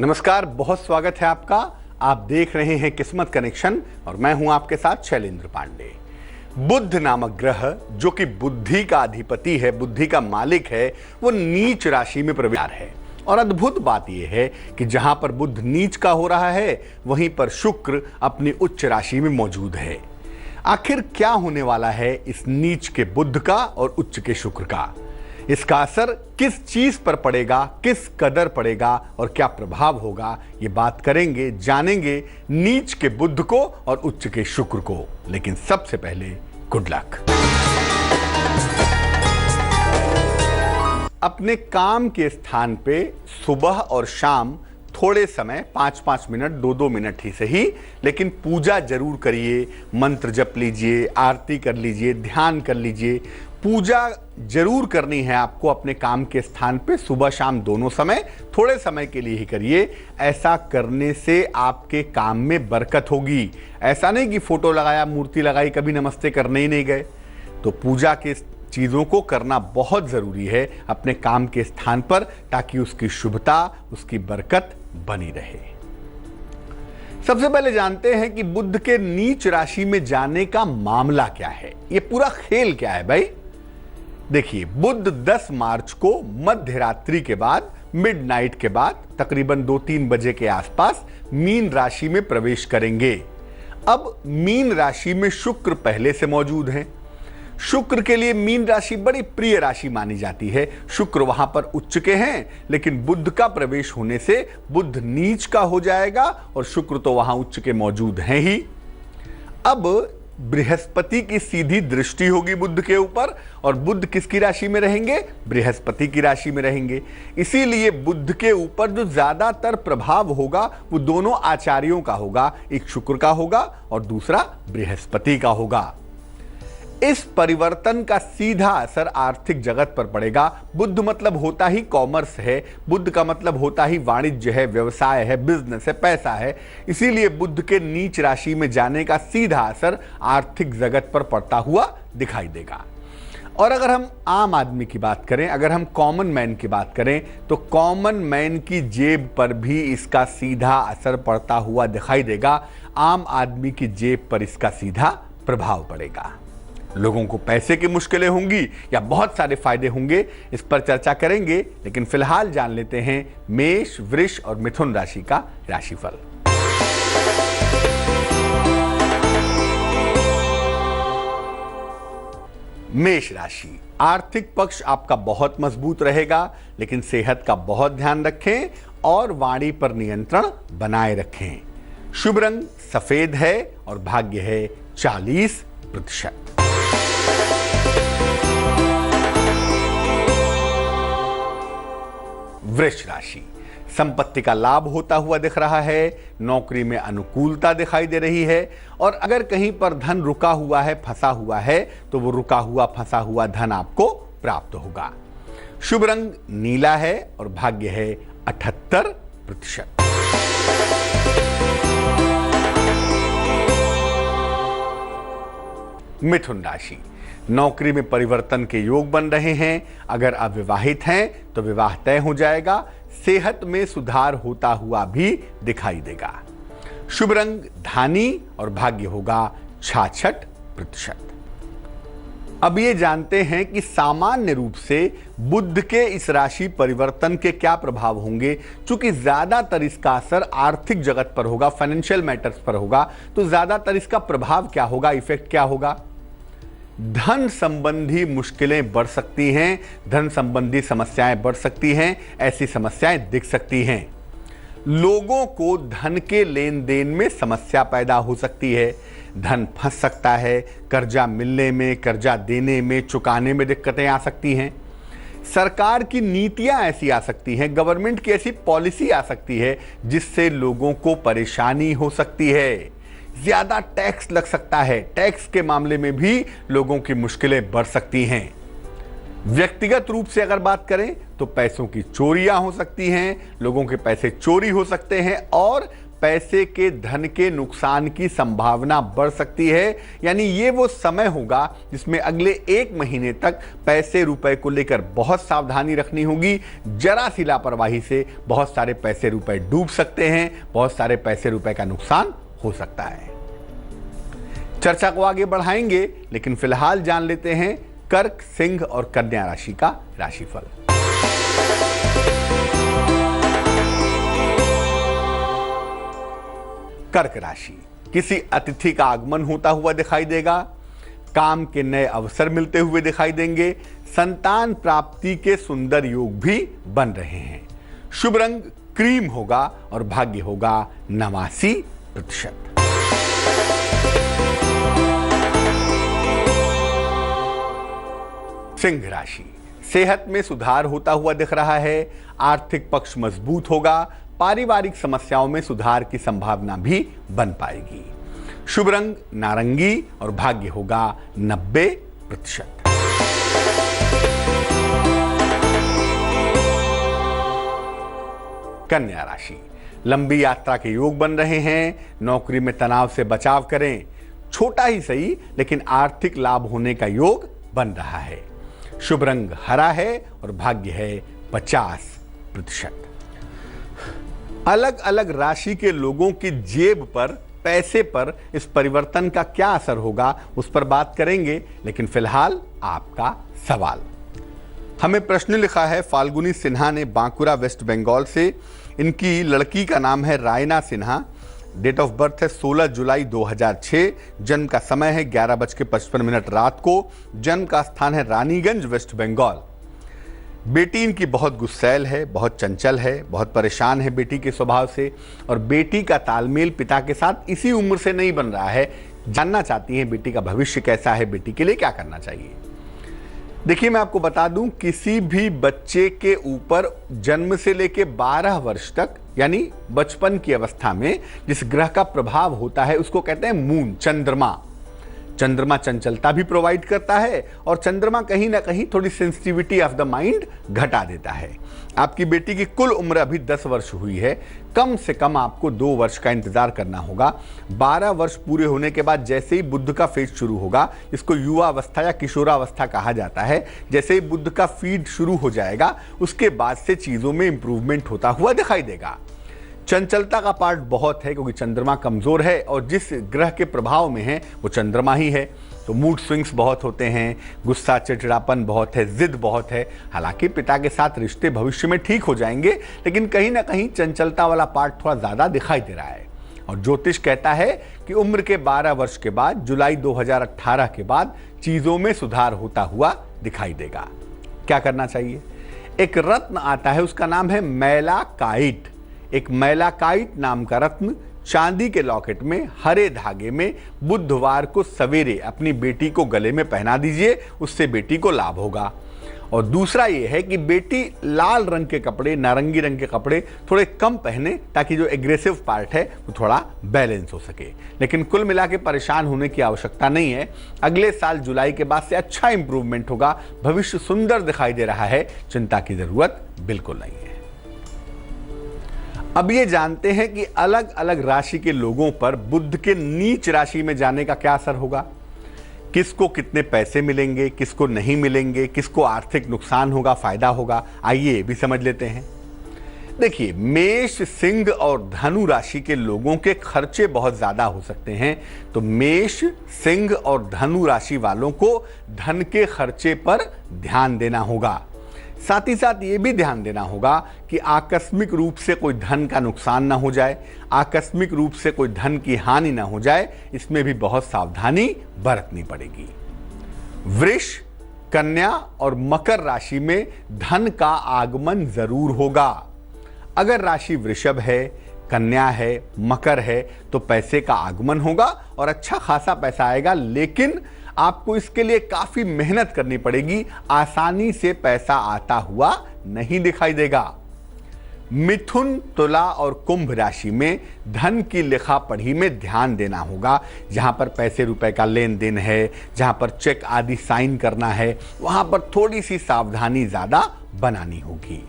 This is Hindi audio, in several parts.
नमस्कार, बहुत स्वागत है आपका। आप देख रहे हैं किस्मत कनेक्शन और मैं हूं आपके साथ शैलेंद्र पांडे। बुध नामक ग्रह जो कि बुद्धि का अधिपति है, बुद्धि का मालिक है, वो नीच राशि में प्रवेश है। और अद्भुत बात यह है कि जहां पर बुध नीच का हो रहा है वहीं पर शुक्र अपनी उच्च राशि में मौजूद है। आखिर क्या होने वाला है इस नीच के बुध का और उच्च के शुक्र का? इसका असर किस चीज पर पड़ेगा, किस कदर पड़ेगा और क्या प्रभाव होगा, ये बात करेंगे, जानेंगे नीच के बुध को और उच्च के शुक्र को। लेकिन सबसे पहले गुड लक। अपने काम के स्थान पे सुबह और शाम थोड़े समय 5-5 मिनट, 2-2 मिनट ही सही, लेकिन पूजा जरूर करिए, मंत्र जप लीजिए, आरती कर लीजिए, ध्यान कर लीजिए। पूजा जरूर करनी है आपको अपने काम के स्थान पे, सुबह शाम दोनों समय, थोड़े समय के लिए ही करिए। ऐसा करने से आपके काम में बरकत होगी। ऐसा नहीं कि फोटो लगाया, मूर्ति लगाई, कभी नमस्ते करने ही नहीं गए। तो पूजा के चीज़ों को करना बहुत ज़रूरी है अपने काम के स्थान पर, ताकि उसकी शुभता, उसकी बरकत बनी रहे। सबसे पहले जानते हैं कि बुध के नीच राशि में जाने का मामला क्या है, ये पूरा खेल क्या है भाई। देखिए, बुध 10 मार्च को मध्य रात्रि के बाद, मिडनाइट के बाद, तकरीबन 2-3 बजे के आसपास मीन राशि में प्रवेश करेंगे। अब मीन राशि में शुक्र पहले से मौजूद हैं। शुक्र के लिए मीन राशि बड़ी प्रिय राशि मानी जाती है। शुक्र वहां पर उच्च के हैं, लेकिन बुध का प्रवेश होने से बुध नीच का हो जाएगा और शुक्र तो वहां उच्च के मौजूद हैं ही। अब बृहस्पति की सीधी दृष्टि होगी बुध के ऊपर, और बुध किसकी राशि में रहेंगे? बृहस्पति की राशि में रहेंगे। इसीलिए बुध के ऊपर जो ज्यादातर प्रभाव होगा वो दोनों आचार्यों का होगा, एक शुक्र का होगा और दूसरा बृहस्पति का होगा। इस परिवर्तन का सीधा असर आर्थिक जगत पर पड़ेगा। बुध मतलब होता ही कॉमर्स है, बुध का मतलब होता ही वाणिज्य है, व्यवसाय है, बिजनेस है, पैसा है। इसीलिए बुध के नीच राशि में जाने का सीधा असर आर्थिक जगत पर पड़ता हुआ दिखाई देगा। और अगर हम आम आदमी की बात करें, अगर हम कॉमन मैन की बात करें, तो कॉमन मैन की जेब पर भी इसका सीधा असर पड़ता हुआ दिखाई देगा। आम आदमी की जेब पर इसका सीधा प्रभाव पड़ेगा। लोगों को पैसे की मुश्किलें होंगी या बहुत सारे फायदे होंगे, इस पर चर्चा करेंगे। लेकिन फिलहाल जान लेते हैं मेष, वृष और मिथुन राशि का राशिफल। मेष राशि, आर्थिक पक्ष आपका बहुत मजबूत रहेगा, लेकिन सेहत का बहुत ध्यान रखें और वाणी पर नियंत्रण बनाए रखें। शुभ रंग सफेद है और भाग्य है 40%। वृष राशि, संपत्ति का लाभ होता हुआ दिख रहा है, नौकरी में अनुकूलता दिखाई दे रही है, और अगर कहीं पर धन रुका हुआ है, फंसा हुआ है, तो वो रुका हुआ, फंसा हुआ धन आपको प्राप्त होगा। शुभ रंग नीला है और भाग्य है 78%। मिथुन राशि, नौकरी में परिवर्तन के योग बन रहे हैं। अगर अविवाहित हैं तो विवाह तय हो जाएगा। सेहत में सुधार होता हुआ भी दिखाई देगा। शुभ रंग धानी और भाग्य होगा 66%। अब ये जानते हैं कि सामान्य रूप से बुध के इस राशि परिवर्तन के क्या प्रभाव होंगे। चूंकि ज्यादातर इसका असर आर्थिक जगत पर होगा, फाइनेंशियल मैटर्स पर होगा, तो ज्यादातर इसका प्रभाव क्या होगा, इफेक्ट क्या होगा? धन संबंधी मुश्किलें बढ़ सकती हैं, धन संबंधी समस्याएं बढ़ सकती हैं, ऐसी समस्याएं दिख सकती हैं। लोगों को धन के लेन देन में समस्या पैदा हो सकती है, धन फंस सकता है, कर्जा मिलने में, कर्जा देने में, चुकाने में दिक्कतें आ सकती हैं। सरकार की नीतियां ऐसी आ सकती हैं, गवर्नमेंट की ऐसी पॉलिसी आ सकती है जिससे लोगों को परेशानी हो सकती है। ज्यादा टैक्स लग सकता है, टैक्स के मामले में भी लोगों की मुश्किलें बढ़ सकती हैं। व्यक्तिगत रूप से अगर बात करें तो पैसों की चोरियां हो सकती हैं, लोगों के पैसे चोरी हो सकते हैं और पैसे के धन के नुकसान की संभावना बढ़ सकती है। यानी ये वो समय होगा जिसमें अगले 1 महीने तक पैसे रुपए को लेकर बहुत सावधानी रखनी होगी। जरा सी लापरवाही से बहुत सारे पैसे रुपए डूब सकते हैं, बहुत सारे पैसे रुपए का नुकसान हो सकता है। चर्चा को आगे बढ़ाएंगे, लेकिन फिलहाल जान लेते हैं कर्क, सिंह और कन्या राशि का राशिफल। कर्क राशि, किसी अतिथि का आगमन होता हुआ दिखाई देगा, काम के नए अवसर मिलते हुए दिखाई देंगे, संतान प्राप्ति के सुंदर योग भी बन रहे हैं। शुभ रंग क्रीम होगा और भाग्य होगा 89%। सिंह राशि, सेहत में सुधार होता हुआ दिख रहा है, आर्थिक पक्ष मजबूत होगा, पारिवारिक समस्याओं में सुधार की संभावना भी बन पाएगी। शुभ रंग नारंगी और भाग्य होगा 90%। कन्या राशि, लंबी यात्रा के योग बन रहे हैं, नौकरी में तनाव से बचाव करें, छोटा ही सही लेकिन आर्थिक लाभ होने का योग बन रहा है। शुभ रंग हरा है और भाग्य है 50%। अलग अलग राशि के लोगों की जेब पर, पैसे पर इस परिवर्तन का क्या असर होगा उस पर बात करेंगे, लेकिन फिलहाल आपका सवाल। हमें प्रश्न लिखा है फाल्गुनी सिन्हा ने बांकुरा वेस्ट बंगाल से। इनकी लड़की का नाम है Raina Sinha, date of birth है 16 जुलाई 2006, जन्म का समय है 11:55 रात को, जन्म का स्थान है रानीगंज वेस्ट बंगाल। बेटी इनकी बहुत गुस्सैल है, बहुत चंचल है, बहुत परेशान है बेटी के स्वभाव से, और बेटी का तालमेल पिता के साथ इसी उम्र से नहीं बन रहा है। जानना चाहती हैं बेटी का भविष्य कैसा है, बेटी के लिए क्या करना चाहिए। देखिए, मैं आपको बता दूं, किसी भी बच्चे के ऊपर जन्म से लेके 12 वर्ष तक, यानी बचपन की अवस्था में जिस ग्रह का प्रभाव होता है उसको कहते हैं मून, चंद्रमा। चंद्रमा चंचलता भी प्रोवाइड करता है और चंद्रमा कहीं ना कहीं थोड़ी सेंसिटिविटी ऑफ द माइंड घटा देता है। आपकी बेटी की कुल उम्र अभी 10 वर्ष हुई है, कम से कम आपको 2 वर्ष का इंतजार करना होगा। 12 वर्ष पूरे होने के बाद जैसे ही बुध का फेज शुरू होगा, इसको युवा अवस्था या किशोरावस्था कहा जाता है, जैसे ही बुध का फीड शुरू हो जाएगा उसके बाद से चीजों में इंप्रूवमेंट होता हुआ दिखाई देगा। चंचलता का पार्ट बहुत है क्योंकि चंद्रमा कमजोर है और जिस ग्रह के प्रभाव में है वो चंद्रमा ही है, तो मूड स्विंग्स बहुत होते हैं, गुस्सा चिड़चिड़ापन बहुत है, जिद बहुत है। हालांकि पिता के साथ रिश्ते भविष्य में ठीक हो जाएंगे, लेकिन कहीं ना कहीं चंचलता वाला पार्ट थोड़ा ज्यादा दिखाई दे रहा है। और ज्योतिष कहता है कि उम्र के 12 वर्ष के बाद, जुलाई 2018 के बाद चीजों में सुधार होता हुआ दिखाई देगा। क्या करना चाहिए? एक रत्न आता है, उसका नाम है मैलाकाइट। एक मैलाकाइट नाम का रत्न चांदी के लॉकेट में हरे धागे में बुधवार को सवेरे अपनी बेटी को गले में पहना दीजिए, उससे बेटी को लाभ होगा। और दूसरा ये है कि बेटी लाल रंग के कपड़े, नारंगी रंग के कपड़े थोड़े कम पहने, ताकि जो एग्रेसिव पार्ट है वो थोड़ा बैलेंस हो सके। लेकिन कुल मिला के परेशान होने की आवश्यकता नहीं है। अगले साल जुलाई के बाद से अच्छा इंप्रूवमेंट होगा, भविष्य सुंदर दिखाई दे रहा है, चिंता की जरूरत बिल्कुल नहीं है। अब ये जानते हैं कि अलग अलग राशि के लोगों पर बुध के नीच राशि में जाने का क्या असर होगा, किसको कितने पैसे मिलेंगे, किसको नहीं मिलेंगे, किसको आर्थिक नुकसान होगा, फायदा होगा। आइए ये भी समझ लेते हैं। देखिए, मेष, सिंह और धनु राशि के लोगों के खर्चे बहुत ज्यादा हो सकते हैं, तो मेष, सिंह और धनु राशि वालों को धन के खर्चे पर ध्यान देना होगा। साथ ही साथ ये भी ध्यान देना होगा कि आकस्मिक रूप से कोई धन का नुकसान ना हो जाए, आकस्मिक रूप से कोई धन की हानि ना हो जाए, इसमें भी बहुत सावधानी बरतनी पड़ेगी। वृष, कन्या और मकर राशि में धन का आगमन जरूर होगा। अगर राशि वृषभ है, कन्या है, मकर है, तो पैसे का आगमन होगा और अच्छा खासा पैसा आएगा, लेकिन आपको इसके लिए काफी मेहनत करनी पड़ेगी। आसानी से पैसा आता हुआ नहीं दिखाई देगा। मिथुन, तुला और कुंभ राशि में धन की लिखा पढ़ी में ध्यान देना होगा। जहां पर पैसे रुपए का लेन देन है, जहां पर चेक आदि साइन करना है, वहां पर थोड़ी सी सावधानी ज्यादा बनानी होगी।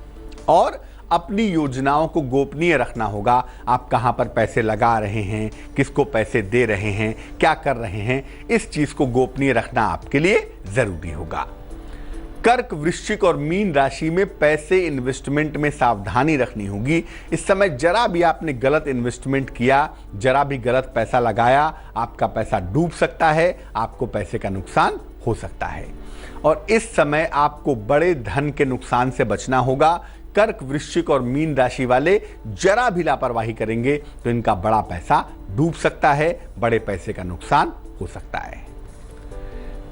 और अपनी योजनाओं को गोपनीय रखना होगा। आप कहाँ पर पैसे लगा रहे हैं, किसको पैसे दे रहे हैं, क्या कर रहे हैं, इस चीज को गोपनीय रखना आपके लिए जरूरी होगा। कर्क, वृश्चिक और मीन राशि में पैसे इन्वेस्टमेंट में सावधानी रखनी होगी। इस समय जरा भी आपने गलत इन्वेस्टमेंट किया, जरा भी गलत पैसा लगाया, आपका पैसा डूब सकता है, आपको पैसे का नुकसान हो सकता है। और इस समय आपको बड़े धन के नुकसान से बचना होगा। कर्क, वृश्चिक और मीन राशि वाले जरा भी लापरवाही करेंगे तो इनका बड़ा पैसा डूब सकता है, बड़े पैसे का नुकसान हो सकता है।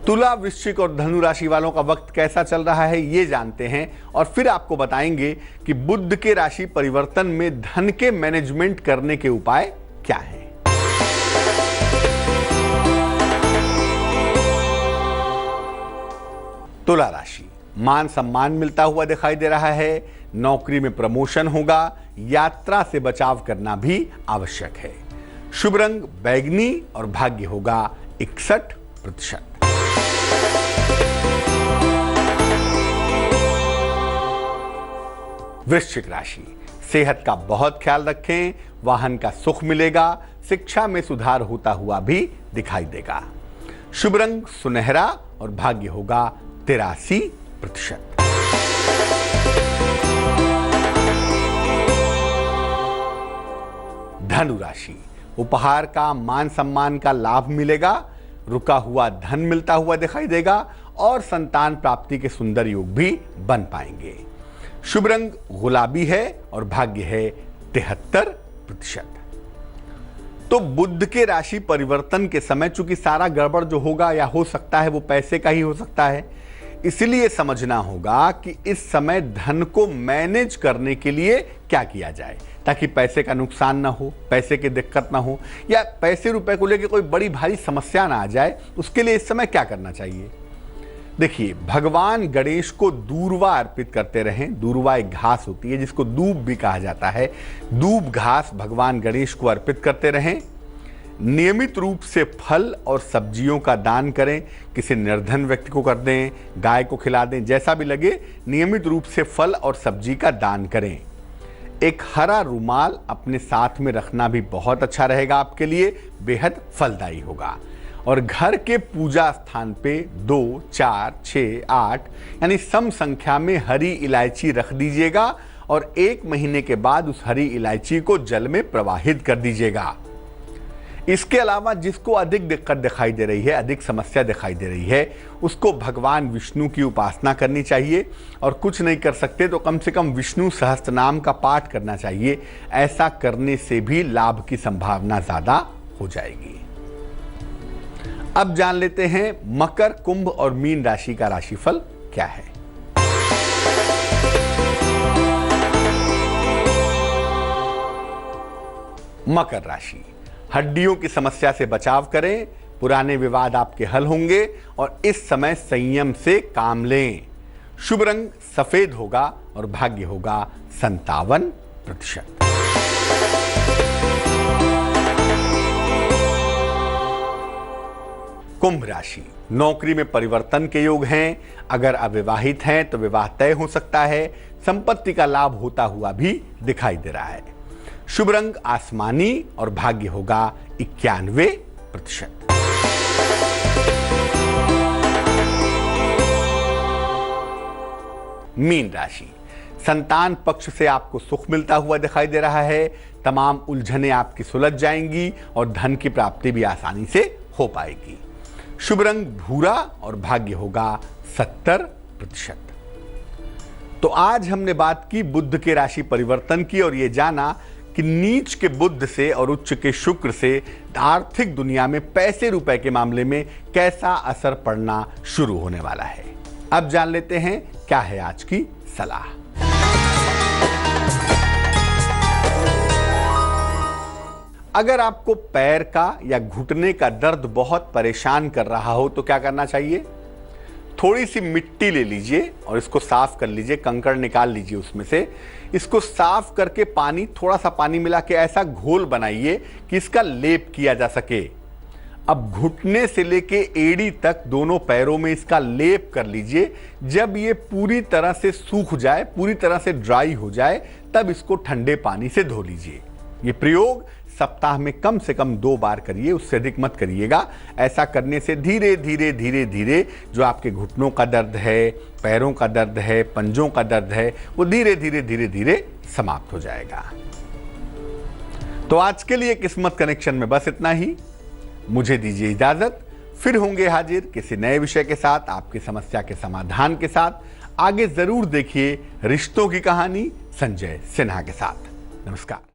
तुला, वृश्चिक और धनु राशि वालों का वक्त कैसा चल रहा है ये जानते हैं और फिर आपको बताएंगे कि बुध के राशि परिवर्तन में धन के मैनेजमेंट करने के उपाय क्या हैं। तुला राशि, मान सम्मान मिलता हुआ दिखाई दे रहा है, नौकरी में प्रमोशन होगा, यात्रा से बचाव करना भी आवश्यक है। शुभ रंग बैगनी और भाग्य होगा 61%। वृश्चिक राशि, सेहत का बहुत ख्याल रखें, वाहन का सुख मिलेगा, शिक्षा में सुधार होता हुआ भी दिखाई देगा। शुभ रंग सुनहरा और भाग्य होगा 83%। धनु राशि, उपहार का, मान सम्मान का लाभ मिलेगा, रुका हुआ धन मिलता हुआ दिखाई देगा और संतान प्राप्ति के सुंदर योग भी बन पाएंगे। शुभ रंग गुलाबी है और भाग्य है 73%। तो बुध के राशि परिवर्तन के समय चूंकि सारा गड़बड़ जो होगा या हो सकता है वो पैसे का ही हो सकता है, इसलिए समझना होगा कि इस समय धन को मैनेज करने के लिए क्या किया जाए ताकि पैसे का नुकसान ना हो, पैसे की दिक्कत ना हो या पैसे रुपए को लेकर कोई बड़ी भारी समस्या ना आ जाए। उसके लिए इस समय क्या करना चाहिए? देखिए, भगवान गणेश को दूर्वा अर्पित करते रहें। दूर्वा एक घास होती है जिसको दूब भी कहा जाता है। दूब घास भगवान गणेश को अर्पित करते रहें। नियमित रूप से फल और सब्जियों का दान करें, किसी निर्धन व्यक्ति को कर दें, गाय को खिला दें, जैसा भी लगे नियमित रूप से फल और सब्जी का दान करें। एक हरा रुमाल अपने साथ में रखना भी बहुत अच्छा रहेगा, आपके लिए बेहद फलदायी होगा। और घर के पूजा स्थान पे 2, 4, 6, 8 यानी सम संख्या में हरी इलायची रख दीजिएगा और 1 महीने के बाद उस हरी इलायची को जल में प्रवाहित कर दीजिएगा। इसके अलावा जिसको अधिक दिक्कत दिखाई दे रही है, अधिक समस्या दिखाई दे रही है, उसको भगवान विष्णु की उपासना करनी चाहिए और कुछ नहीं कर सकते तो कम से कम विष्णु सहस्त्रनाम का पाठ करना चाहिए। ऐसा करने से भी लाभ की संभावना ज्यादा हो जाएगी। अब जान लेते हैं मकर, कुंभ और मीन राशि का राशिफल क्या है। मकर राशि, हड्डियों की समस्या से बचाव करें, पुराने विवाद आपके हल होंगे और इस समय संयम से काम लें। शुभ रंग सफेद होगा और भाग्य होगा 57%। कुंभ राशि, नौकरी में परिवर्तन के योग हैं। अगर अविवाहित हैं तो विवाह तय हो सकता है। संपत्ति का लाभ होता हुआ भी दिखाई दे रहा है। शुभ रंग आसमानी और भाग्य होगा 91%। मीन राशि, संतान पक्ष से आपको सुख मिलता हुआ दिखाई दे रहा है। तमाम उलझनें आपकी सुलझ जाएंगी और धन की प्राप्ति भी आसानी से हो पाएगी। शुभ रंग भूरा और भाग्य होगा 70%। तो आज हमने बात की बुध के राशि परिवर्तन की और ये जाना कि नीच के बुध से और उच्च के शुक्र से आर्थिक दुनिया में पैसे रुपए के मामले में कैसा असर पड़ना शुरू होने वाला है। अब जान लेते हैं क्या है आज की सलाह। अगर आपको पैर का या घुटने का दर्द बहुत परेशान कर रहा हो तो क्या करना चाहिए? थोड़ी सी मिट्टी ले लीजिए और इसको साफ कर लीजिए, कंकड़ निकाल लीजिए उसमें से। इसको साफ करके पानी, थोड़ा सा पानी मिला के ऐसा घोल बनाइए कि इसका लेप किया जा सके। अब घुटने से लेके एड़ी तक दोनों पैरों में इसका लेप कर लीजिए। जब ये पूरी तरह से सूख जाए, पूरी तरह से ड्राई हो जाए, तब इसको ठंडे पानी से धो लीजिए। ये प्रयोग सप्ताह में कम से कम 2 बार करिए, उससे अधिक मत करिएगा। ऐसा करने से धीरे धीरे धीरे धीरे जो आपके घुटनों का दर्द है, पैरों का दर्द है, पंजों का दर्द है, वो धीरे धीरे धीरे धीरे समाप्त हो जाएगा। तो आज के लिए किस्मत कनेक्शन में बस इतना ही। मुझे दीजिए इजाजत, फिर होंगे हाजिर किसी नए विषय के साथ, आपकी समस्या के समाधान के साथ। आगे जरूर देखिए रिश्तों की कहानी संजय सिन्हा के साथ। नमस्कार।